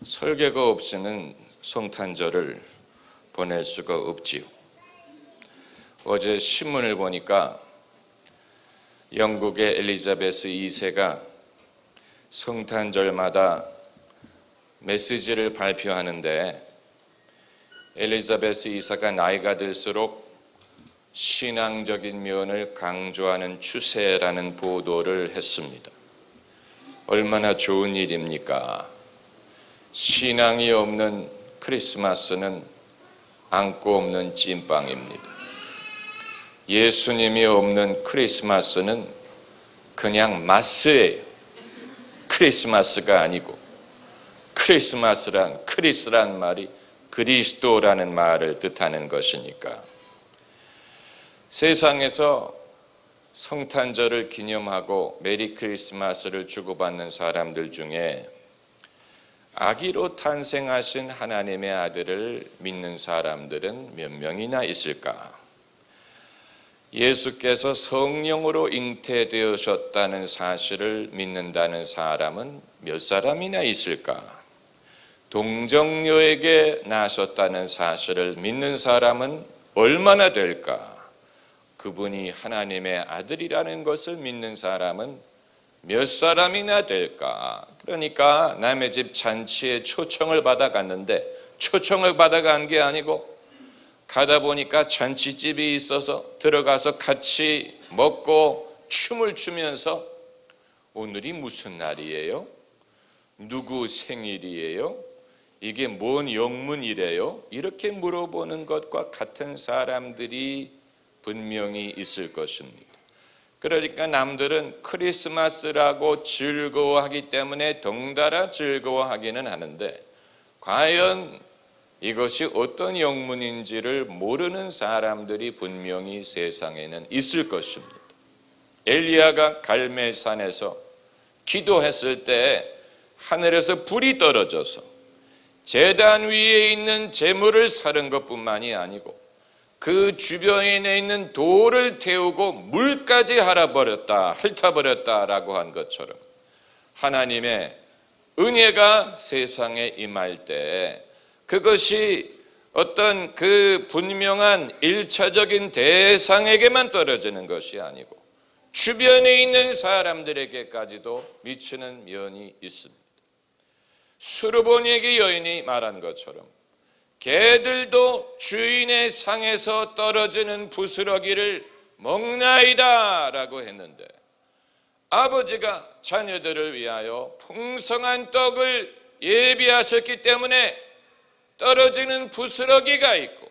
설교가 없이는 성탄절을 보낼 수가 없지요. 어제 신문을 보니까 영국의 엘리자베스 2세가 성탄절마다 메시지를 발표하는데 엘리자베스 2세가 나이가 들수록 신앙적인 면을 강조하는 추세라는 보도를 했습니다. 얼마나 좋은 일입니까? 신앙이 없는 크리스마스는 안고 없는 찐빵입니다. 예수님이 없는 크리스마스는 그냥 마스예요. 크리스마스가 아니고, 크리스란 말이 그리스도라는 말을 뜻하는 것이니까. 세상에서 성탄절을 기념하고 메리 크리스마스를 주고받는 사람들 중에 아기로 탄생하신 하나님의 아들을 믿는 사람들은 몇 명이나 있을까? 예수께서 성령으로 잉태되으셨다는 사실을 믿는다는 사람은 몇 사람이나 있을까? 동정녀에게 나셨다는 사실을 믿는 사람은 얼마나 될까? 그분이 하나님의 아들이라는 것을 믿는 사람은 몇 사람이나 될까? 그러니까 남의 집 잔치에 초청을 받아갔는데, 초청을 받아간 게 아니고 가다 보니까 잔치집이 있어서 들어가서 같이 먹고 춤을 추면서 오늘이 무슨 날이에요? 누구 생일이에요? 이게 뭔 영문이래요? 이렇게 물어보는 것과 같은 사람들이 분명히 있을 것입니다. 그러니까 남들은 크리스마스라고 즐거워하기 때문에 덩달아 즐거워하기는 하는데, 과연 이것이 어떤 영문인지를 모르는 사람들이 분명히 세상에는 있을 것입니다. 엘리야가 갈멜산에서 기도했을 때 하늘에서 불이 떨어져서 제단 위에 있는 제물을 사른 것뿐만이 아니고 그 주변에 있는 돌을 태우고 물까지 핥아버렸다라고 한 것처럼, 하나님의 은혜가 세상에 임할 때 그것이 어떤 그 분명한 일차적인 대상에게만 떨어지는 것이 아니고 주변에 있는 사람들에게까지도 미치는 면이 있습니다. 수르보니에게 여인이 말한 것처럼 개들도 주인의 상에서 떨어지는 부스러기를 먹나이다 라고 했는데, 아버지가 자녀들을 위하여 풍성한 떡을 예비하셨기 때문에 떨어지는 부스러기가 있고,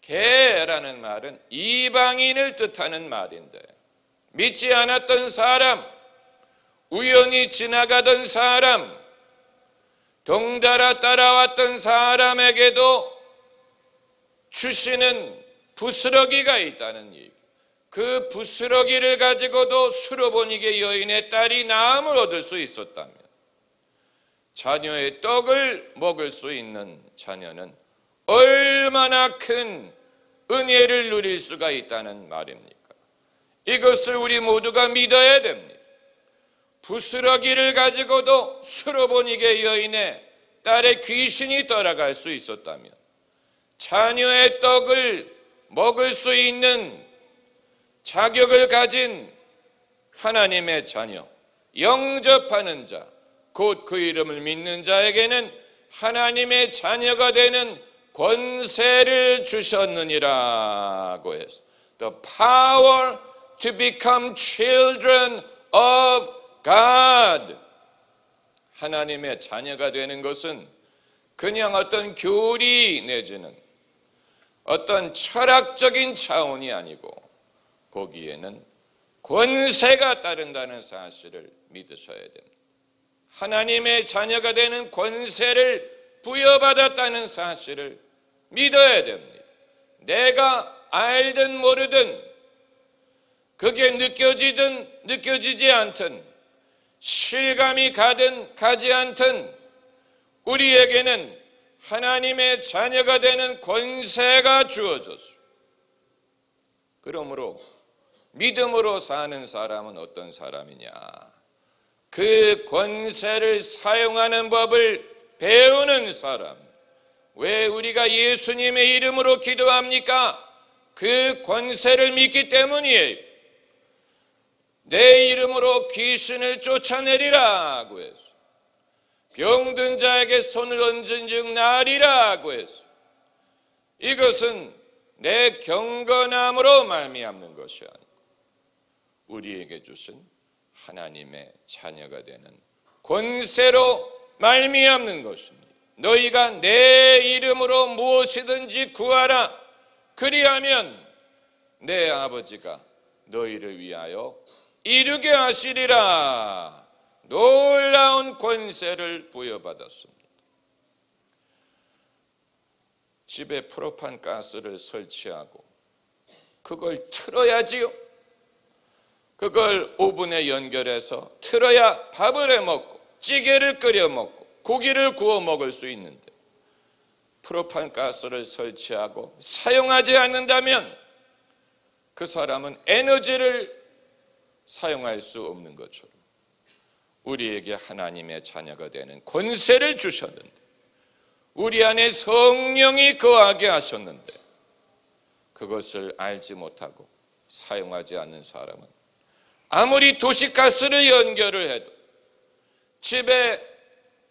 개라는 말은 이방인을 뜻하는 말인데, 믿지 않았던 사람, 우연히 지나가던 사람, 덩달아 따라왔던 사람에게도 주시는 부스러기가 있다는 얘기. 그 부스러기를 가지고도 수르보니게 여인의 딸이 나음을 얻을 수 있었다면, 자녀의 떡을 먹을 수 있는 자녀는 얼마나 큰 은혜를 누릴 수가 있다는 말입니까? 이것을 우리 모두가 믿어야 됩니다. 부스러기를 가지고도 수르보니게 여인의 딸의 귀신이 떠나갈 수 있었다면, 자녀의 떡을 먹을 수 있는 자격을 가진 하나님의 자녀, 영접하는 자, 곧 그 이름을 믿는 자에게는 하나님의 자녀가 되는 권세를 주셨느니라고 해서, The power to become children of God. 하나님의 자녀가 되는 것은 그냥 어떤 교리 내지는 어떤 철학적인 차원이 아니고 거기에는 권세가 따른다는 사실을 믿으셔야 됩니다. 하나님의 자녀가 되는 권세를 부여받았다는 사실을 믿어야 됩니다. 내가 알든 모르든, 그게 느껴지든 느껴지지 않든, 실감이 가든 가지 않든 우리에게는 하나님의 자녀가 되는 권세가 주어졌어요. 그러므로 믿음으로 사는 사람은 어떤 사람이냐? 그 권세를 사용하는 법을 배우는 사람. 왜 우리가 예수님의 이름으로 기도합니까? 그 권세를 믿기 때문이에요. 내 이름으로 귀신을 쫓아내리라고 해서, 병든 자에게 손을 얹은 즉 나으리라고 해서, 이것은 내 경건함으로 말미암는 것이 아니고 우리에게 주신 하나님의 자녀가 되는 권세로 말미암는 것입니다. 너희가 내 이름으로 무엇이든지 구하라. 그리하면 내 아버지가 너희를 위하여 이루게 하시리라. 놀라운 권세를 부여받았습니다. 집에 프로판 가스를 설치하고 그걸 틀어야지요. 그걸 오븐에 연결해서 틀어야 밥을 해 먹고 찌개를 끓여 먹고 고기를 구워 먹을 수 있는데, 프로판 가스를 설치하고 사용하지 않는다면 그 사람은 에너지를 사용할 수 없는 것처럼 우리에게 하나님의 자녀가 되는 권세를 주셨는데, 우리 안에 성령이 거하게 하셨는데, 그것을 알지 못하고 사용하지 않는 사람은 아무리 도시가스를 연결을 해도, 집에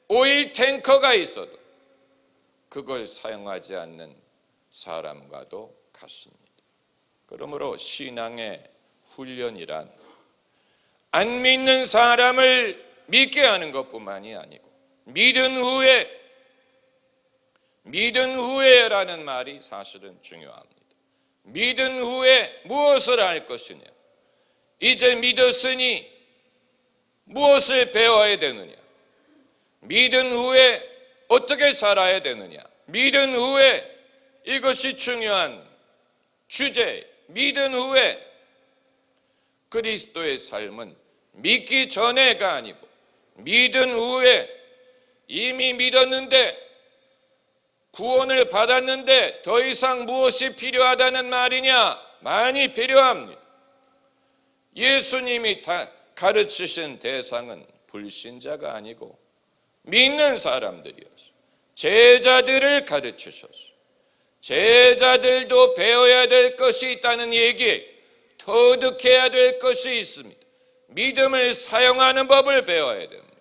오일 탱커가 있어도 그걸 사용하지 않는 사람과도 같습니다. 그러므로 신앙의 훈련이란 안 믿는 사람을 믿게 하는 것뿐만이 아니고, 믿은 후에라는 말이 사실은 중요합니다. 믿은 후에 무엇을 할 것이냐? 이제 믿었으니 무엇을 배워야 되느냐? 믿은 후에 어떻게 살아야 되느냐? 믿은 후에, 이것이 중요한 주제. 믿은 후에 그리스도의 삶은 믿기 전에가 아니고 믿은 후에, 이미 믿었는데 구원을 받았는데 더 이상 무엇이 필요하다는 말이냐? 많이 필요합니다. 예수님이 다 가르치신 대상은 불신자가 아니고 믿는 사람들이었어요. 제자들을 가르치셨어요. 제자들도 배워야 될 것이 있다는 얘기에 터득해야 될 것이 있습니다. 믿음을 사용하는 법을 배워야 됩니다.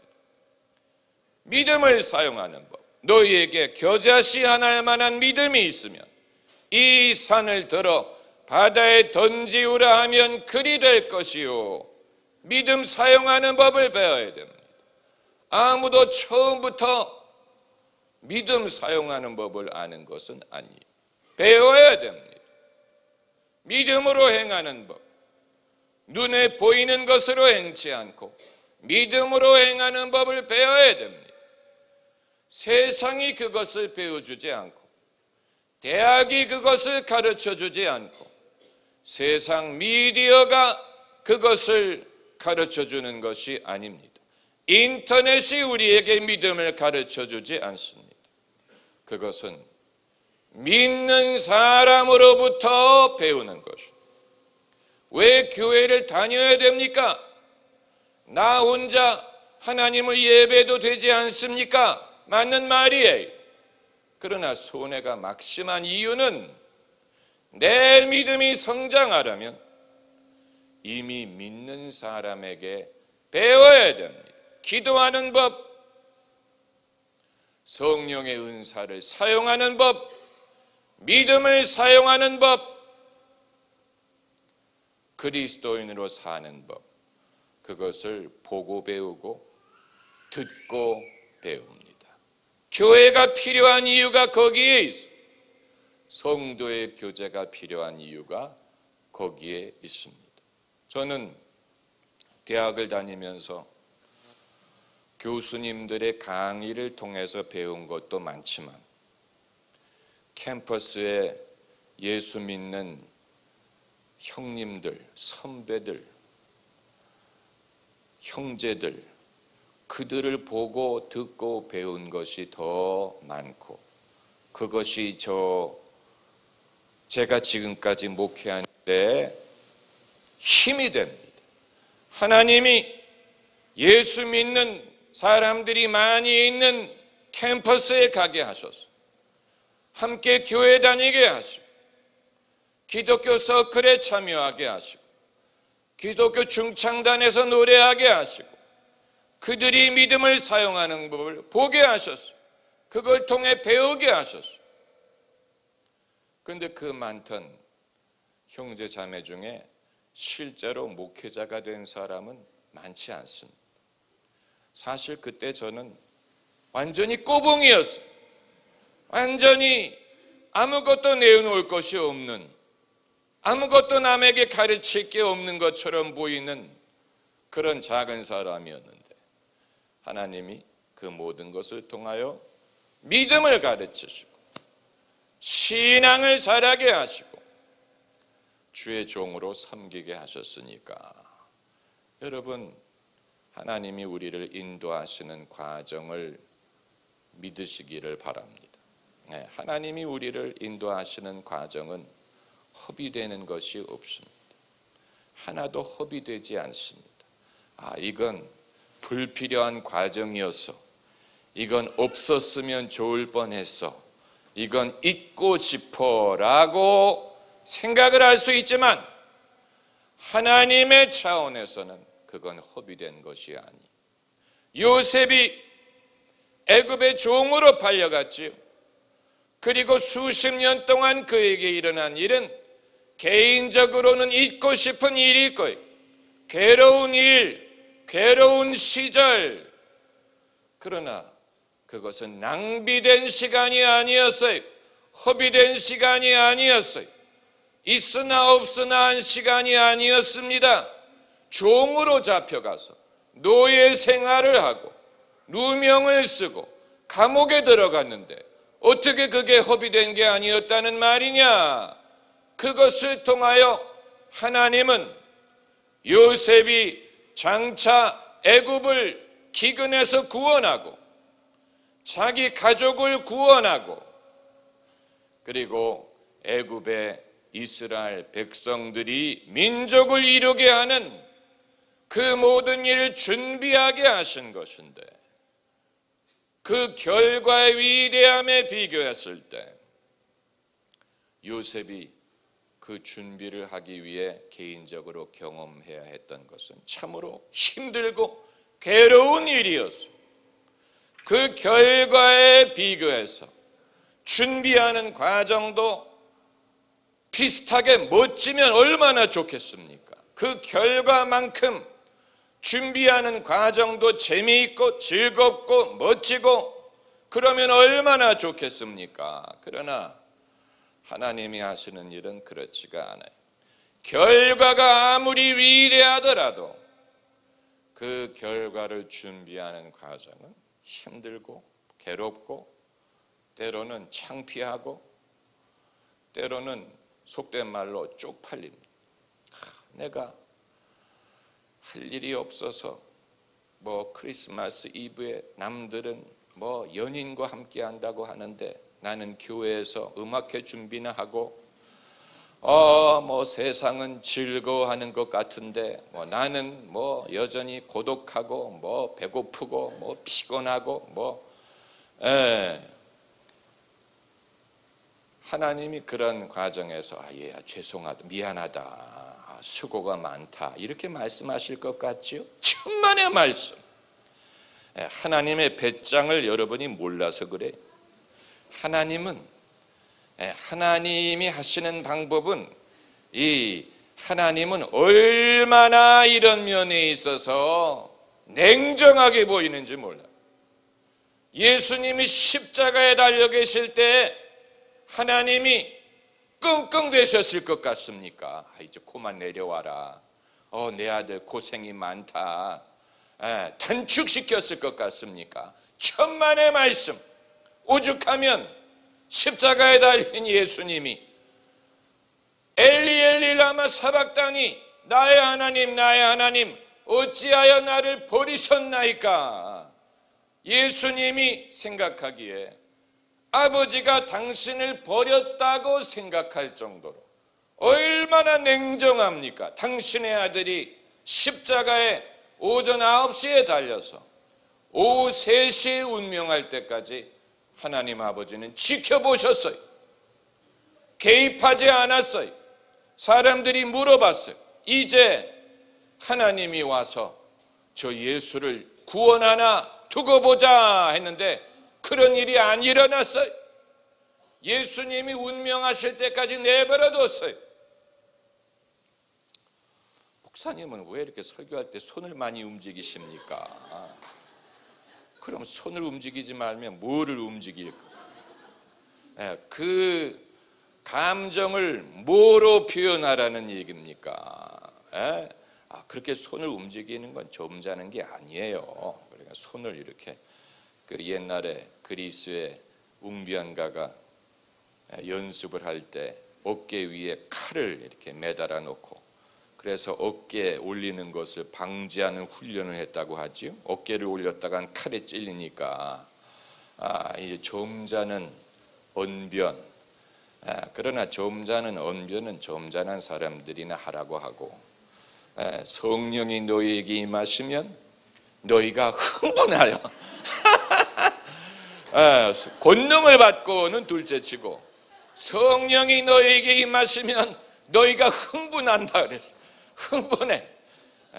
믿음을 사용하는 법. 너희에게 겨자씨하나 만한 믿음이 있으면 이 산을 들어 바다에 던지우라 하면 그리 될 것이요. 믿음 사용하는 법을 배워야 됩니다. 아무도 처음부터 믿음 사용하는 법을 아는 것은 아니에요. 배워야 됩니다. 믿음으로 행하는 법. 눈에 보이는 것으로 행치 않고 믿음으로 행하는 법을 배워야 됩니다. 세상이 그것을 배워주지 않고, 대학이 그것을 가르쳐주지 않고, 세상 미디어가 그것을 가르쳐주는 것이 아닙니다. 인터넷이 우리에게 믿음을 가르쳐주지 않습니다. 그것은 믿는 사람으로부터 배우는 것입니다. 왜 교회를 다녀야 됩니까? 나 혼자 하나님을 예배도 되지 않습니까? 맞는 말이에요. 그러나 손해가 막심한 이유는, 내 믿음이 성장하려면 이미 믿는 사람에게 배워야 됩니다. 기도하는 법, 성령의 은사를 사용하는 법, 믿음을 사용하는 법, 그리스도인으로 사는 법, 그것을 보고 배우고 듣고 배웁니다. 교회가 필요한 이유가 거기에 있습니다. 성도의 교제가 필요한 이유가 거기에 있습니다. 저는 대학을 다니면서 교수님들의 강의를 통해서 배운 것도 많지만, 캠퍼스에 예수 믿는 형님들, 선배들, 형제들, 그들을 보고 듣고 배운 것이 더 많고, 그것이 제가 지금까지 목회한 데 힘이 됩니다. 하나님이 예수 믿는 사람들이 많이 있는 캠퍼스에 가게 하셔서 함께 교회 다니게 하시고 기독교 서클에 참여하게 하시고 기독교 중창단에서 노래하게 하시고 그들이 믿음을 사용하는 법을 보게 하셨어요. 그걸 통해 배우게 하셨어요. 그런데 그 많던 형제 자매 중에 실제로 목회자가 된 사람은 많지 않습니다. 사실 그때 저는 완전히 꼬붕이었어요. 완전히 아무것도 내어놓을 것이 없는, 아무것도 남에게 가르칠 게 없는 것처럼 보이는 그런 작은 사람이었는데 하나님이 그 모든 것을 통하여 믿음을 가르치시고 신앙을 자라게 하시고 주의 종으로 섬기게 하셨으니까 여러분, 하나님이 우리를 인도하시는 과정을 믿으시기를 바랍니다. 하나님이 우리를 인도하시는 과정은 허비되는 것이 없습니다. 하나도 허비되지 않습니다. 이건 불필요한 과정이었어. 이건 없었으면 좋을 뻔했어. 이건 잊고 싶어 라고 생각을 할 수 있지만 하나님의 차원에서는 그건 허비된 것이 아니. 요셉이 애굽의 종으로 팔려갔지요. 그리고 수십 년 동안 그에게 일어난 일은 개인적으로는 잊고 싶은 일일 거예요. 괴로운 일, 괴로운 시절. 그러나 그것은 낭비된 시간이 아니었어요. 허비된 시간이 아니었어요. 있으나 없으나 한 시간이 아니었습니다. 종으로 잡혀가서 노예 생활을 하고 누명을 쓰고 감옥에 들어갔는데 어떻게 그게 허비된 게 아니었다는 말이냐? 그것을 통하여 하나님은 요셉이 장차 애굽을 기근에서 구원하고 자기 가족을 구원하고 그리고 애굽의 이스라엘 백성들이 민족을 이루게 하는 그 모든 일을 준비하게 하신 것인데 그 결과의 위대함에 비교했을 때 요셉이 그 준비를 하기 위해 개인적으로 경험해야 했던 것은 참으로 힘들고 괴로운 일이었어요. 그 결과에 비교해서 준비하는 과정도 비슷하게 멋지면 얼마나 좋겠습니까? 그 결과만큼 준비하는 과정도 재미있고 즐겁고 멋지고 그러면 얼마나 좋겠습니까? 그러나 하나님이 하시는 일은 그렇지가 않아요. 결과가 아무리 위대하더라도 그 결과를 준비하는 과정은 힘들고 괴롭고 때로는 창피하고 때로는 속된 말로 쪽팔립니다. 내가 할 일이 없어서 크리스마스 이브에 남들은 연인과 함께 한다고 하는데 나는 교회에서 음악회 준비나 하고 세상은 즐거워하는 것 같은데 나는 여전히 고독하고 배고프고 피곤하고 하나님이 그런 과정에서 죄송하다, 미안하다, 수고가 많다 이렇게 말씀하실 것 같지요? 천만의 말씀. 하나님의 배짱을 여러분이 몰라서 그래요. 하나님이 하시는 방법은 하나님은 얼마나 이런 면에 있어서 냉정하게 보이는지 몰라요. 예수님이 십자가에 달려 계실 때 하나님이 끙끙대셨을 것 같습니까? 이제 그만 내려와라. 내 아들 고생이 많다. 단축시켰을 것 같습니까? 천만의 말씀. 오죽하면 십자가에 달린 예수님이 엘리 엘리 라마 사박다니 나의 하나님 어찌하여 나를 버리셨나이까? 예수님이 생각하기에 아버지가 당신을 버렸다고 생각할 정도로 얼마나 냉정합니까? 당신의 아들이 십자가에 오전 9시에 달려서 오후 3시에 운명할 때까지 하나님 아버지는 지켜보셨어요. 개입하지 않았어요. 사람들이 물어봤어요. 이제 하나님이 와서 저 예수를 구원하나 두고 보자 했는데 그런 일이 안 일어났어요. 예수님이 운명하실 때까지 내버려뒀어요. 목사님은 왜 이렇게 설교할 때 손을 많이 움직이십니까? 그럼 손을 움직이지 말면 뭐를 움직일까? 그 감정을 뭐로 표현하라는 얘기입니까? 그렇게 손을 움직이는 건 점잖은 게 아니에요. 그러니까 손을 이렇게 그 옛날에 그리스의 웅변가가 연습을 할 때 어깨 위에 칼을 이렇게 매달아 놓고 그래서 어깨에 올리는 것을 방지하는 훈련을 했다고 하지요. 어깨를 올렸다간 칼에 찔리니까 이제 점잖은 언변. 그러나 점잖은 언변은 점잖은 사람들이나 하라고 하고 성령이 너희에게 임하시면 너희가 흥분하여 권능을 받고는 둘째치고 성령이 너희에게 임하시면 너희가 흥분한다 그랬어. 흥분해.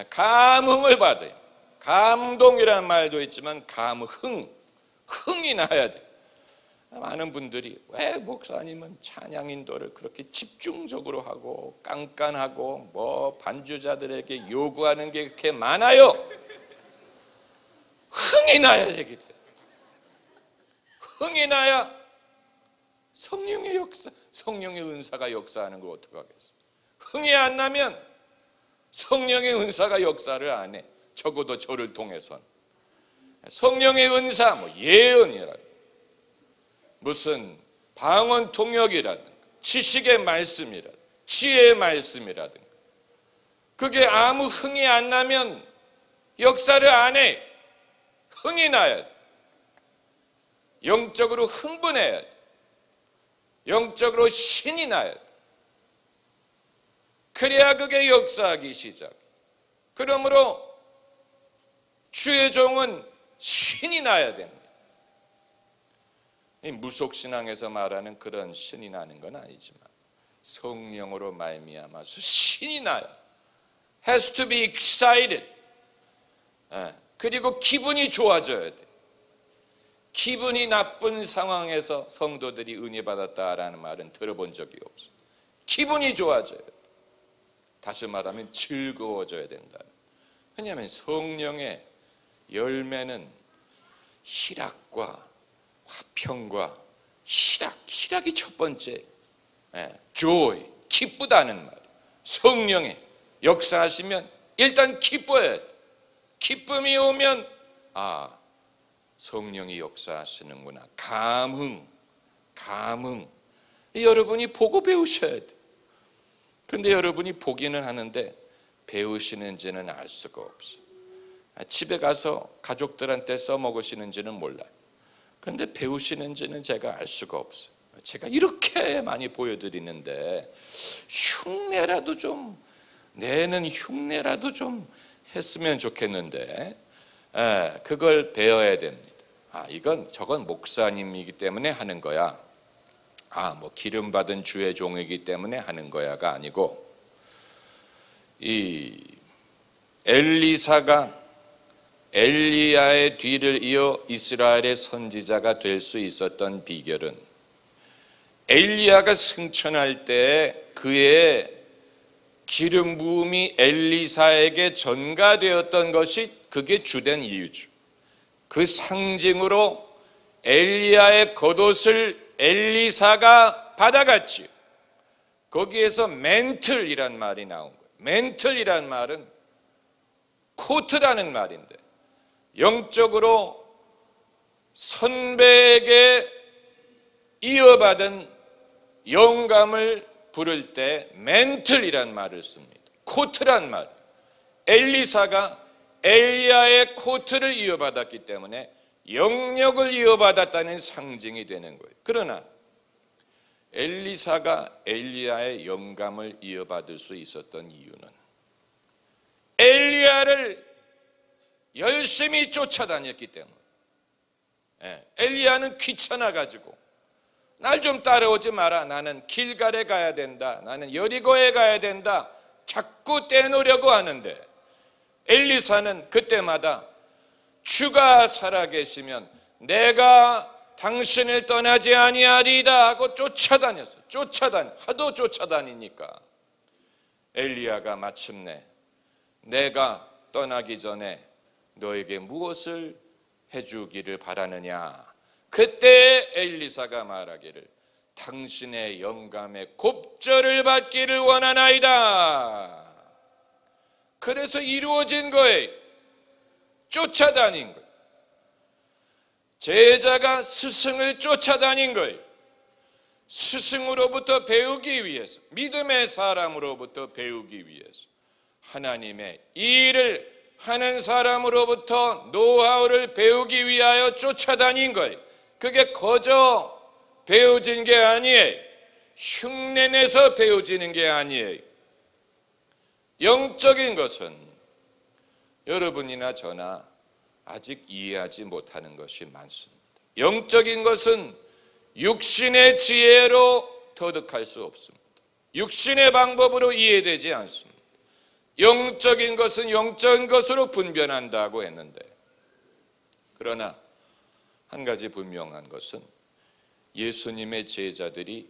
감흥을 받아요. 감동이라는 말도 있지만 흥이 나야 돼. 많은 분들이 왜 목사님은 찬양 인도를 그렇게 집중적으로 하고 깐깐하고 뭐 반주자들에게 요구하는 게 그렇게 많아요? 흥이 나야 되기 때문에. 흥이 나야 성령의 역사, 성령의 은사가 역사하는 걸 어떡하겠어? 흥이 안 나면 성령의 은사가 역사를 안 해. 적어도 저를 통해선. 성령의 은사, 뭐 예언이라든가 무슨 방언 통역이라든가 지식의 말씀이라든가 지혜의 말씀이라든가 그게 아무 흥이 안 나면 역사를 안 해. 흥이 나야 돼. 영적으로 흥분해야 돼. 영적으로 신이 나야 돼. 그래야 그게 역사하기 시작해. 그러므로 주의 종은 신이 나야 됩니다. 이 무속신앙에서 말하는 그런 신이 나는 건 아니지만 성령으로 말미암아서 신이 나요. Has to be excited. 그리고 기분이 좋아져야 돼. 기분이 나쁜 상황에서 성도들이 은혜 받았다라는 말은 들어본 적이 없어요. 기분이 좋아져야 돼. 다시 말하면 즐거워져야 된다. 왜냐하면 성령의 열매는 희락과 화평과 희락이 첫 번째. joy, 기쁘다는 말. 성령의 역사하시면 일단 기뻐야 돼. 기쁨이 오면 성령이 역사하시는구나. 감흥. 여러분이 보고 배우셔야 돼. 그런데 여러분이 보기는 하는데 배우시는지는 알 수가 없어요. 집에 가서 가족들한테 써먹으시는지는 몰라요. 그런데 배우시는지는 제가 알 수가 없어요. 제가 이렇게 많이 보여드리는데 흉내라도 좀 내는 흉내라도 좀 했으면 좋겠는데 그걸 배워야 됩니다. 저건 목사님이기 때문에 하는 거야. 뭐 기름 받은 주의 종이기 때문에 하는 거야가 아니고 이 엘리사가 엘리야의 뒤를 이어 이스라엘의 선지자가 될 수 있었던 비결은 엘리야가 승천할 때 그의 기름 부음이 엘리사에게 전가되었던 것이 그게 주된 이유죠. 그 상징으로 엘리야의 겉옷을 엘리사가 받아갔지요. 거기에서 멘틀이란 말이 나온 거예요. 멘틀이란 말은 코트라는 말인데 영적으로 선배에게 이어받은 영감을 부를 때 멘틀이란 말을 씁니다. 코트란 말. 엘리사가 엘리야의 코트를 이어받았기 때문에 영역을 이어받았다는 상징이 되는 거예요. 그러나 엘리사가 엘리야의 영감을 이어받을 수 있었던 이유는 엘리야를 열심히 쫓아다녔기 때문에. 엘리야는 귀찮아가지고 날 좀 따라오지 마라. 나는 길갈에 가야 된다. 나는 여리고에 가야 된다. 자꾸 떼놓으려고 하는데 엘리사는 그때마다 주가 살아계시면 내가 당신을 떠나지 아니하리이다 하고 쫓아다녔어. 하도 쫓아다니니까 엘리야가 마침내 내가 떠나기 전에 너에게 무엇을 해주기를 바라느냐. 그때 엘리사가 말하기를 당신의 영감의 곱절을 받기를 원하나이다. 그래서 이루어진 거예요. 쫓아다닌 거예요. 제자가 스승을 쫓아다닌 거예요. 스승으로부터 배우기 위해서, 믿음의 사람으로부터 배우기 위해서, 하나님의 이 일을 하는 사람으로부터 노하우를 배우기 위하여 쫓아다닌 거예요. 그게 거저 배워진 게 아니에요. 흉내내서 배워지는 게 아니에요. 영적인 것은 여러분이나 저나 아직 이해하지 못하는 것이 많습니다. 영적인 것은 육신의 지혜로 터득할 수 없습니다. 육신의 방법으로 이해되지 않습니다. 영적인 것은 영적인 것으로 분별한다고 했는데, 그러나 한 가지 분명한 것은 예수님의 제자들이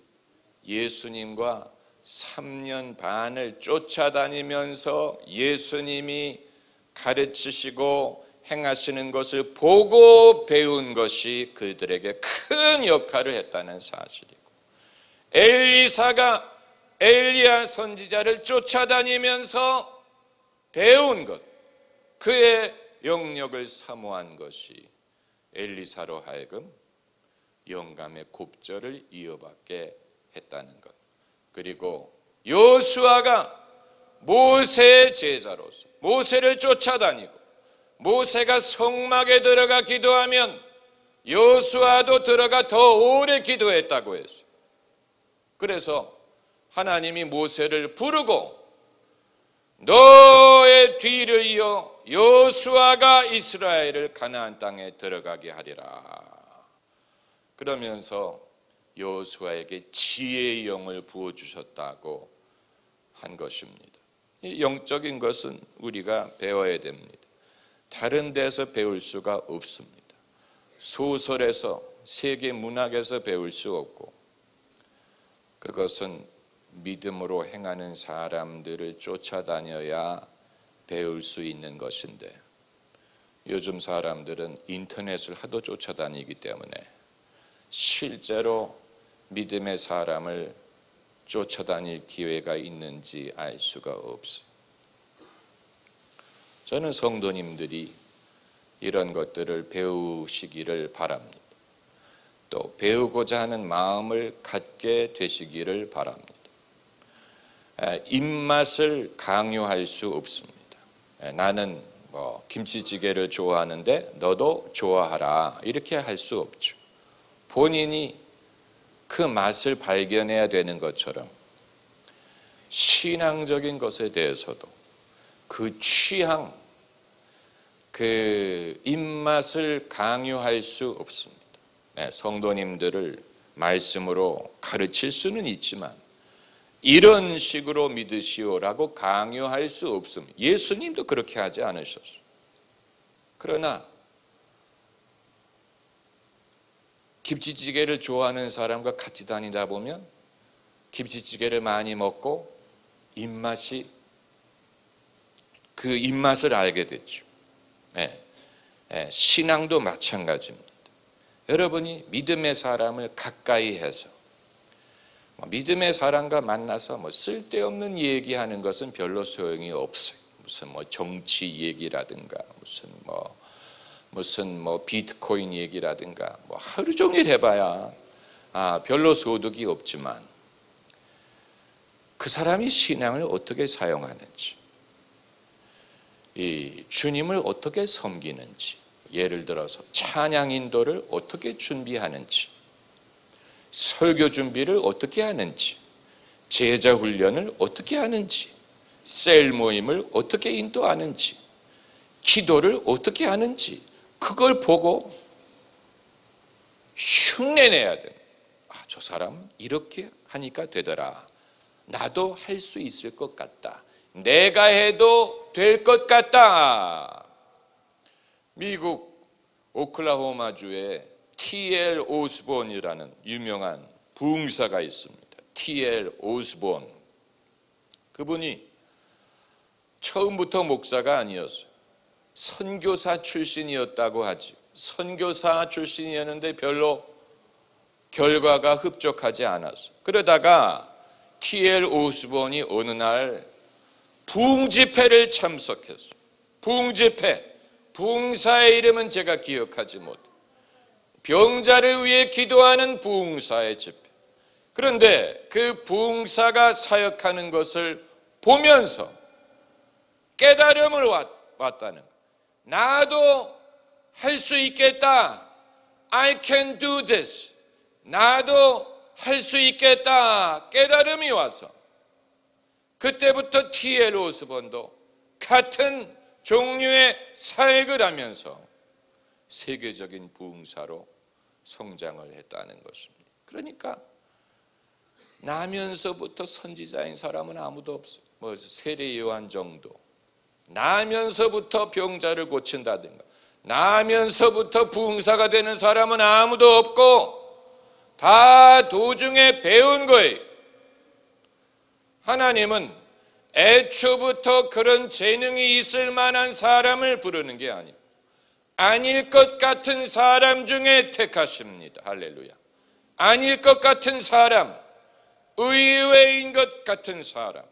예수님과 3년 반을 쫓아다니면서 예수님이 가르치시고 행하시는 것을 보고 배운 것이 그들에게 큰 역할을 했다는 사실이고, 엘리사가 엘리야 선지자를 쫓아다니면서 배운 것, 그의 영역을 사모한 것이 엘리사로 하여금 영감의 곱절을 이어받게 했다는 것. 그리고 여호수아가 모세의 제자로서 모세를 쫓아다니고, 모세가 성막에 들어가 기도하면 여호수아도 들어가 더 오래 기도했다고 했어요. 그래서 하나님이 모세를 부르고 너의 뒤를 이어 여호수아가 이스라엘을 가나안 땅에 들어가게 하리라. 그러면서 여호수아에게 지혜의 영을 부어주셨다고 한 것입니다. 이 영적인 것은 우리가 배워야 됩니다. 다른 데서 배울 수가 없습니다. 소설에서, 세계 문학에서 배울 수 없고, 그것은 믿음으로 행하는 사람들을 쫓아다녀야 배울 수 있는 것인데, 요즘 사람들은 인터넷을 하도 쫓아다니기 때문에 실제로 믿음의 사람을 쫓아다닐 기회가 있는지 알 수가 없어요. 저는 성도님들이 이런 것들을 배우시기를 바랍니다. 또 배우고자 하는 마음을 갖게 되시기를 바랍니다. 입맛을 강요할 수 없습니다. 나는 김치찌개를 좋아하는데 너도 좋아하라, 이렇게 할 수 없죠. 본인이 그 맛을 발견해야 되는 것처럼 신앙적인 것에 대해서도 그 취향, 그 입맛을 강요할 수 없습니다. 성도님들을 말씀으로 가르칠 수는 있지만 이런 식으로 믿으시오라고 강요할 수 없습니다. 예수님도 그렇게 하지 않으셨어요. 그러나 김치찌개를 좋아하는 사람과 같이 다니다 보면 김치찌개를 많이 먹고 그 입맛을 알게 됐죠. 신앙도 마찬가지입니다. 여러분이 믿음의 사람을 가까이 해서 믿음의 사람과 만나서 쓸데없는 얘기하는 것은 별로 소용이 없어요. 무슨 정치 얘기라든가 무슨 비트코인 얘기라든가 하루 종일 해봐야 별로 소득이 없지만, 그 사람이 신앙을 어떻게 사용하는지, 이 주님을 어떻게 섬기는지, 예를 들어서 찬양 인도를 어떻게 준비하는지, 설교 준비를 어떻게 하는지, 제자 훈련을 어떻게 하는지, 셀 모임을 어떻게 인도하는지, 기도를 어떻게 하는지 그걸 보고 흉내내야 돼. 아, 저 사람 이렇게 하니까 되더라. 나도 할 수 있을 것 같다. 내가 해도 될 것 같다. 미국 오클라호마주에 T.L. 오스본이라는 유명한 부흥사가 있습니다. T.L. 오스본. 그분이 처음부터 목사가 아니었어요. 선교사 출신이었다고 하지. 선교사 출신이었는데 별로 결과가 흡족하지 않았어요. 그러다가 T.L. 오스본이 어느 날 부흥집회를 참석했어요. 부흥집회. 부흥사의 이름은 제가 기억하지 못해요. 병자를 위해 기도하는 부흥사의 집회. 그런데 그 부흥사가 사역하는 것을 보면서 깨달음을 왔다는 거예요. 나도 할 수 있겠다. I can do this. 나도 할 수 있겠다. 깨달음이 와서 그때부터 T.L. 오스본도 같은 종류의 사역을 하면서 세계적인 부흥사로 성장을 했다는 것입니다. 그러니까 나면서부터 선지자인 사람은 아무도 없어요. 뭐 세례 요한 정도. 나면서부터 병자를 고친다든가 나면서부터 부흥사가 되는 사람은 아무도 없고 다 도중에 배운 거예요. 하나님은 애초부터 그런 재능이 있을 만한 사람을 부르는 게 아니에요. 아닐 것 같은 사람 중에 택하십니다. 할렐루야. 아닐 것 같은 사람, 의외인 것 같은 사람,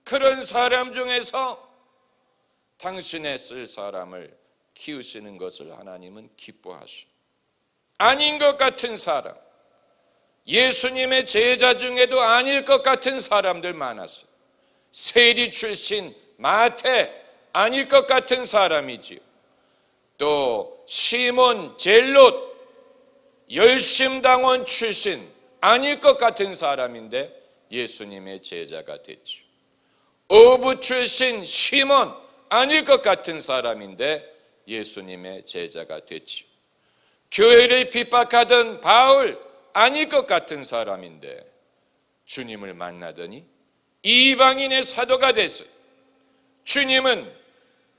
그런 사람 중에서 당신의 쓸 사람을 키우시는 것을 하나님은 기뻐하십니다. 아닌 것 같은 사람, 예수님의 제자 중에도 아닐 것 같은 사람들 많았어요. 세리 출신 마태 아닐 것 같은 사람이지요. 또 시몬 젤롯 열심당원 출신 아닐 것 같은 사람인데 예수님의 제자가 됐죠. 어부 출신 시몬 아닐 것 같은 사람인데 예수님의 제자가 됐죠. 교회를 핍박하던 바울 아닐 것 같은 사람인데 주님을 만나더니 이방인의 사도가 됐어요. 주님은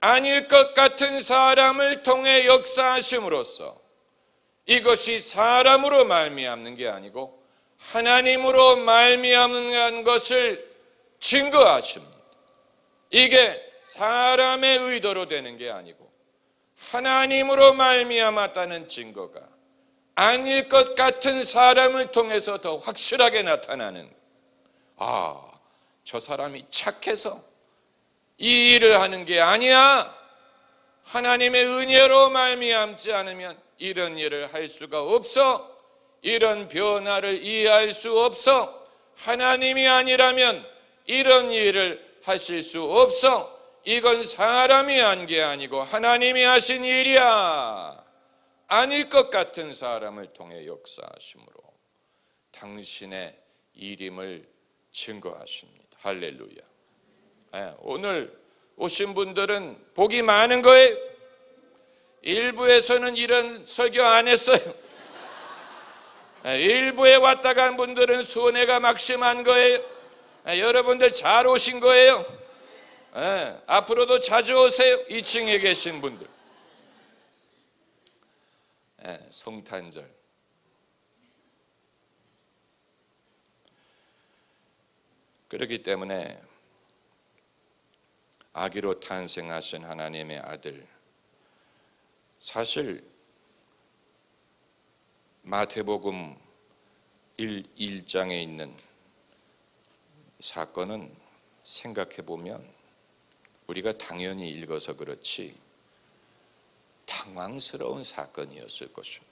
아닐 것 같은 사람을 통해 역사하심으로써 이것이 사람으로 말미암는 게 아니고 하나님으로 말미암는 것을 증거하십니다. 이게 사람의 의도로 되는 게 아니고 하나님으로 말미암았다는 증거가 아닐 것 같은 사람을 통해서 더 확실하게 나타나는, 아, 저 사람이 착해서 이 일을 하는 게 아니야. 하나님의 은혜로 말미암지 않으면 이런 일을 할 수가 없어. 이런 변화를 이해할 수 없어. 하나님이 아니라면 이런 일을 하실 수 없어. 이건 사람이 한 게 아니고 하나님이 하신 일이야. 아닐 것 같은 사람을 통해 역사하심으로 당신의 일임을 증거하십니다. 할렐루야. 오늘 오신 분들은 복이 많은 거예요. 일부에서는 이런 설교 안 했어요. 일부에 왔다 간 분들은 손해가 막심한 거예요. 여러분들 잘 오신 거예요. 앞으로도 자주 오세요. 2층에 계신 분들. 성탄절. 그렇기 때문에 아기로 탄생하신 하나님의 아들, 사실 마태복음 1장에 있는 사건은 생각해 보면 우리가 당연히 읽어서 그렇지 당황스러운 사건이었을 것입니다.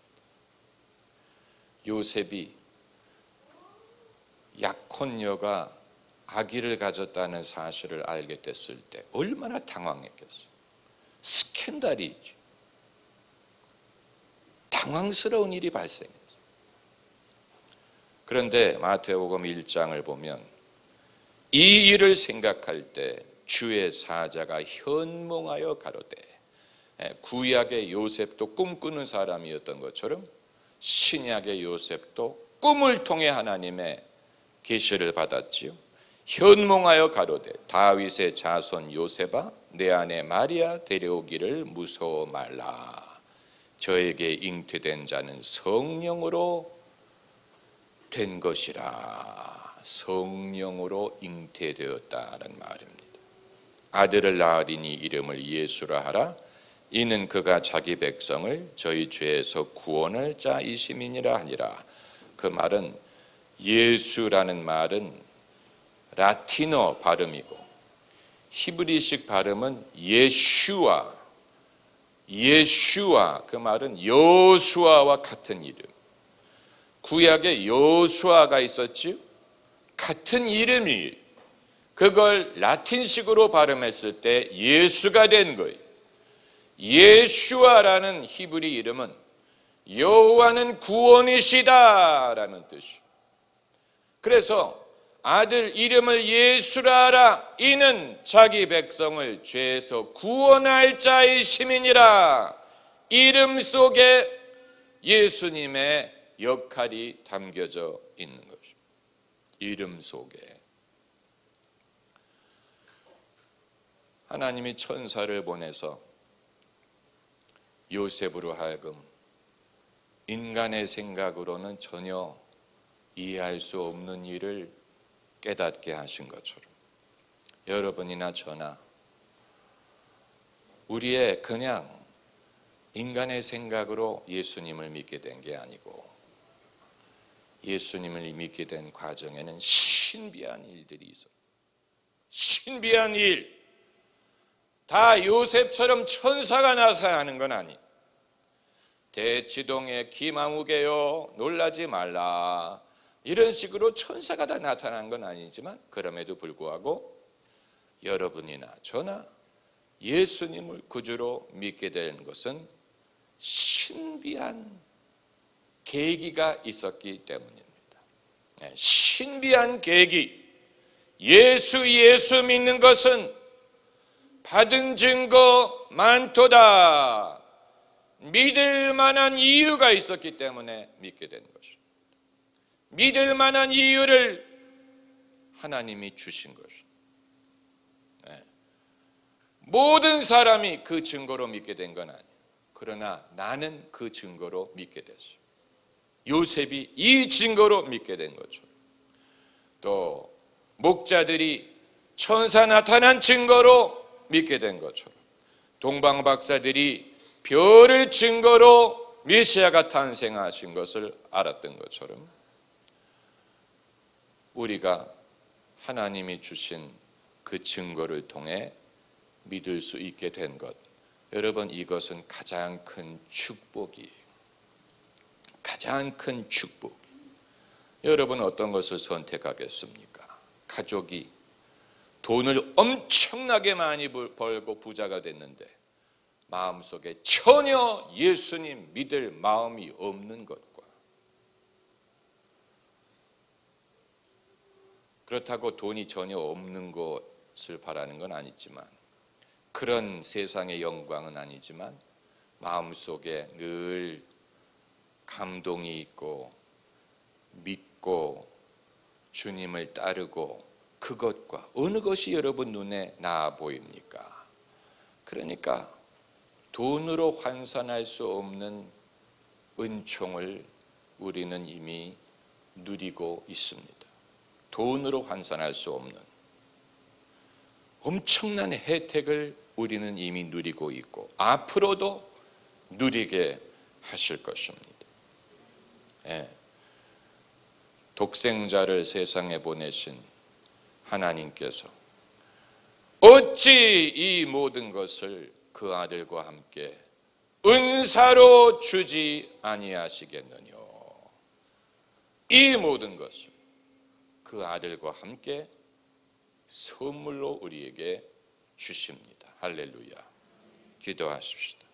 요셉이 약혼녀가 아기를 가졌다는 사실을 알게 됐을 때 얼마나 당황했겠어요. 스캔들이죠. 당황스러운 일이 발생했어요. 그런데 마태복음 1장을 보면 이 일을 생각할 때 주의 사자가 현몽하여 가로되 구약의 요셉도 꿈꾸는 사람이었던 것처럼 신약의 요셉도 꿈을 통해 하나님의 계시를 받았지요. 현몽하여 가로되 다윗의 자손 요셉아 내 아내 마리아 데려오기를 무서워 말라. 저에게 잉태된 자는 성령으로 된 것이라. 성령으로 잉태되었다는 말입니다. 아들을 낳으리니 이름을 예수라 하라. 이는 그가 자기 백성을 저희 죄에서 구원할 자이심이니라 하니라. 그 말은 예수라는 말은 라틴어 발음이고 히브리식 발음은 예슈아, 그 말은 여수아와 같은 이름. 구약에 여수아가 있었지요. 같은 이름이 그걸 라틴식으로 발음했을 때 예수가 된 거예요. 예슈아라는 히브리 이름은 여호와는 구원이시다라는 뜻이에요. 그래서 아들 이름을 예수라 하라. 이는 자기 백성을 죄에서 구원할 자이심이니라. 이름 속에 예수님의 역할이 담겨져 있는 것입니다. 이름 속에 하나님이 천사를 보내서 요셉으로 하여금 인간의 생각으로는 전혀 이해할 수 없는 일을 깨닫게 하신 것처럼 여러분이나 저나 우리의 그냥 인간의 생각으로 예수님을 믿게 된 게 아니고 예수님을 믿게 된 과정에는 신비한 일들이 있어요. 신비한 일. 다 요셉처럼 천사가 나타나는 건 아니. 대치동의 기마무개요 놀라지 말라. 이런 식으로 천사가 다 나타난 건 아니지만 그럼에도 불구하고 여러분이나 저나 예수님을 구주로 믿게 된 것은 신비한 계기가 있었기 때문입니다. 신비한 계기. 예수 믿는 것은 받은 증거 많도다. 믿을 만한 이유가 있었기 때문에 믿게 된 것입니다. 믿을 만한 이유를 하나님이 주신 것입니다. 모든 사람이 그 증거로 믿게 된 건 아니에요. 그러나 나는 그 증거로 믿게 됐어요. 요셉이 이 증거로 믿게 된 것처럼 또 목자들이 천사 나타난 증거로 믿게 된 것처럼 동방 박사들이 별을 증거로 메시아가 탄생하신 것을 알았던 것처럼 우리가 하나님이 주신 그 증거를 통해 믿을 수 있게 된 것, 여러분 이것은 가장 큰 축복이에요. 가장 큰 축복. 여러분 어떤 것을 선택하겠습니까? 가족이 돈을 엄청나게 많이 벌고 부자가 됐는데 마음속에 전혀 예수님 믿을 마음이 없는 것과, 그렇다고 돈이 전혀 없는 것을 바라는 건 아니지만, 그런 세상의 영광은 아니지만 마음속에 늘 감동이 있고 믿고 주님을 따르고 그것과 어느 것이 여러분 눈에 나아 보입니까? 그러니까 돈으로 환산할 수 없는 은총을 우리는 이미 누리고 있습니다. 돈으로 환산할 수 없는 엄청난 혜택을 우리는 이미 누리고 있고 앞으로도 누리게 하실 것입니다. 독생자를 세상에 보내신 하나님께서 어찌 이 모든 것을 그 아들과 함께 은사로 주지 아니하시겠느냐. 이 모든 것을 그 아들과 함께 선물로 우리에게 주십니다. 할렐루야. 기도하십시다.